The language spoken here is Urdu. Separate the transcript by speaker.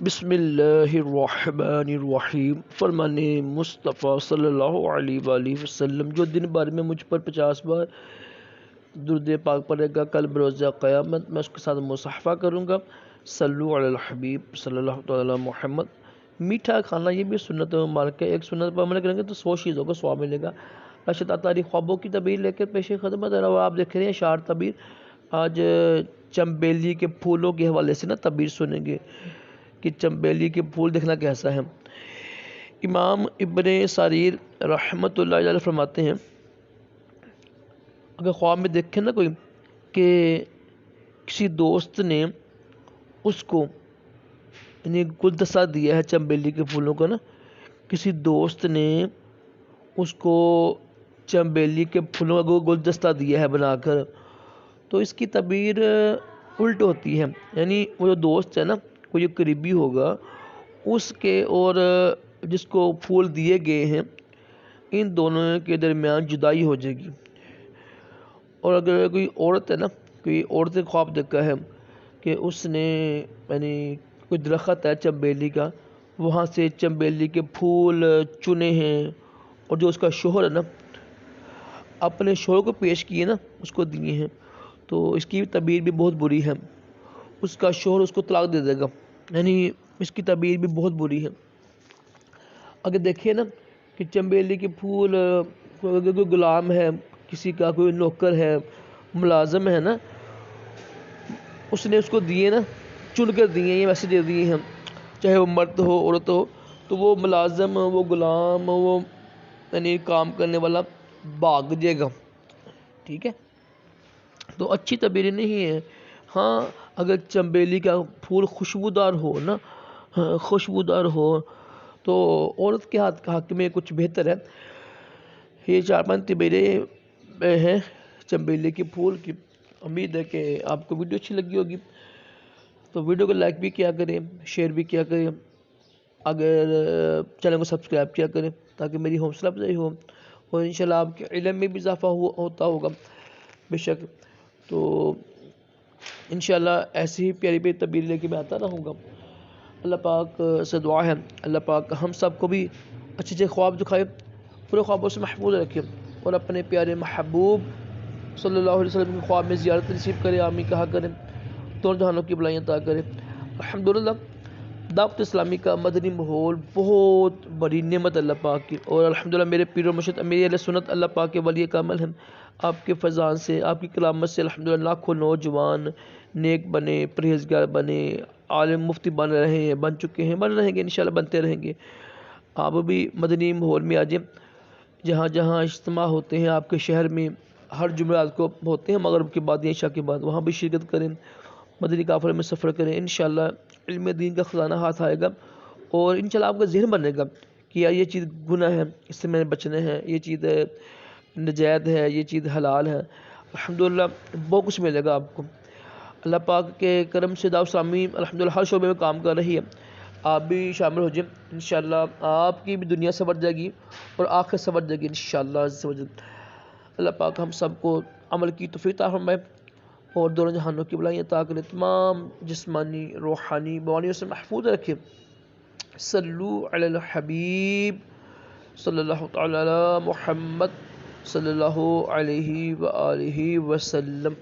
Speaker 1: بسم اللہ الرحمن الرحیم فرمان مصطفیٰ صلی اللہ علیہ وآلہ وسلم جو دن بھر میں مجھ پر 50 بار درود پاک پڑھے گا کل بروز قیامت میں اس کے ساتھ مصاحبہ کروں گا۔ صلو علی الحبیب صلی اللہ تعالی محمد۔ میٹھا کھانا یہ بھی سنت مبارک ہے، ایک سنت پر عمل کریں گے تو 100 چیزوں کا ثواب ملے گا۔ راشد عطاری خوابوں کی تعبیر لے کر پیش خدمت ہے۔ آپ دیکھ رہے ہیں اشعار تعبیر، آج چمبیلی کے پھولوں کے حوالے سے تعبیر سنیں گے کہ چمبیلی کے پھول دیکھنا کیسا ہے۔ امام ابن ساریر رحمۃ اللہ علیہ فرماتے ہیں اگر خواب میں دیکھیں نا کوئی کہ کسی دوست نے اس کو یعنی گلدستہ دیا ہے چمبیلی کے پھولوں کا کسی دوست نے اس کو چمبیلی کے پھولوں کا گلدستہ دیا ہے بنا کر، تو اس کی تعبیر الٹ ہوتی ہے، یعنی وہ جو دوست ہے کوئی قریبی ہوگا اس کے اور جس کو پھول دیے گئے ہیں ان دونوں کے درمیان جدائی ہو جائے گی۔ اور اگر کوئی عورت ہے کوئی عورت نے خواب دیکھا ہے کہ اس نے یعنی کوئی درخت ہے چمبیلی کا، وہاں سے چمبیلی کے پھول چنے ہیں اور جو اس کا شوہر ہے اپنے شوہر کو پیش کیے اس کو دیے ہیں، تو اس کی تعبیر بھی بہت بری ہے، اس کا شوہر اس کو طلاق دے دے گا، یعنی اس کی تعبیر بھی بہت بری ہے۔ اگر دیکھیں کہ چمبیلی کے پھول کوئی غلام ہے، کسی کا کوئی نوکر ہے، ملازم ہے اس نے اس کو دیے چن کر دیے ہیں، ویسے دے دیے ہیں، چاہے وہ مرد ہو عورت ہو، تو وہ ملازم وہ غلام وہ یعنی کام کرنے والا بھاگ جائے گا، ٹھیک ہے، تو اچھی تعبیر نہیں ہے۔ ہاں اگر چمبیلی کا پھول خوشبودار ہو خوشبودار ہو تو عورت کے حق میں کچھ بہتر ہے۔ یہ 4-5 تعبیریں ہیں چمبیلی کے پھول کی۔ امید ہے کہ آپ کو ویڈیو اچھی لگی ہوگی، تو ویڈیو کو لائک بھی کیا کریں، شیئر بھی کیا کریں، اگر چینل کو سبسکرائب کیا کریں تاکہ میری حوصلہ افزائی ہو اور انشاءاللہ آپ کے علم میں بھی اضافہ ہوتا ہوگا بے شک۔ تو انشاءاللہ ایسی ہی پیاری پیاری تعبیر لے کے میں آتا رہوں گا۔ اللہ پاک سے دعا ہے اللہ پاک ہم سب کو بھی اچھے اچھے خواب دکھائے، پورے خوابوں سے محفوظ رکھے اور اپنے پیارے محبوب صلی اللہ علیہ وسلم کے خواب میں زیارت نصیب کرے، آمین کہا کریں، دونوں جہانوں کی بلائیاں عطا کرے۔ الحمدللہ دعوت اسلامی کا مدنی ماحول بہت بڑی نعمت اللہ پاک کی، اور الحمدللہ میرے پیر و مرشد امیر اہل سنت اللہ پاک کے ولی کامل ہیں، آپ کے فیضان سے آپ کی کلامت سے الحمدللہ لاکھوں نوجوان نیک بنے، پرہیزگار بنے، عالم مفتی بن رہے ہیں، بن چکے ہیں، بن رہیں گے، انشاءاللہ بنتے رہیں گے۔ آپ بھی مدنی ماحول میں آ جائیں، جہاں جہاں اجتماع ہوتے ہیں آپ کے شہر میں، ہر جمعرات کو ہوتے ہیں مغرب کے بعد یا عشاء کے بعد، وہاں بھی شرکت کریں، مدنی قافلے میں سفر کریں، انشاءاللہ علم دین کا خزانہ ہاتھ آئے گا، اور انشاءاللہ آپ کا ذہن بنے گا کہ یار یہ چیز گناہ ہے، اس سے میں نے بچنا ہے، یہ چیز نجائز ہے، یہ چیز حلال ہے، الحمدللہ بہت کچھ ملے گا آپ کو۔ اللہ پاک کے کرم سے دعوت اسلامی الحمدللہ ہر شعبے میں کام کر رہی ہے، آپ بھی شامل ہو جائیں، انشاءاللہ آپ کی بھی دنیا سنور جائے گی اور آخرت سنور جائے گی انشاءاللہ عز و جل۔ اللہ پاک ہم سب کو عمل کی توفیق عطا فرمائے اور دونوں جہانوں کی بلائیاں عطا کرے، تمام جسمانی روحانی بیماریوں سے محفوظ رکھے۔ صلو علی الحبیب صلی اللہ تعالی علی محمد صلی اللہ علیہ وآلہ وسلم۔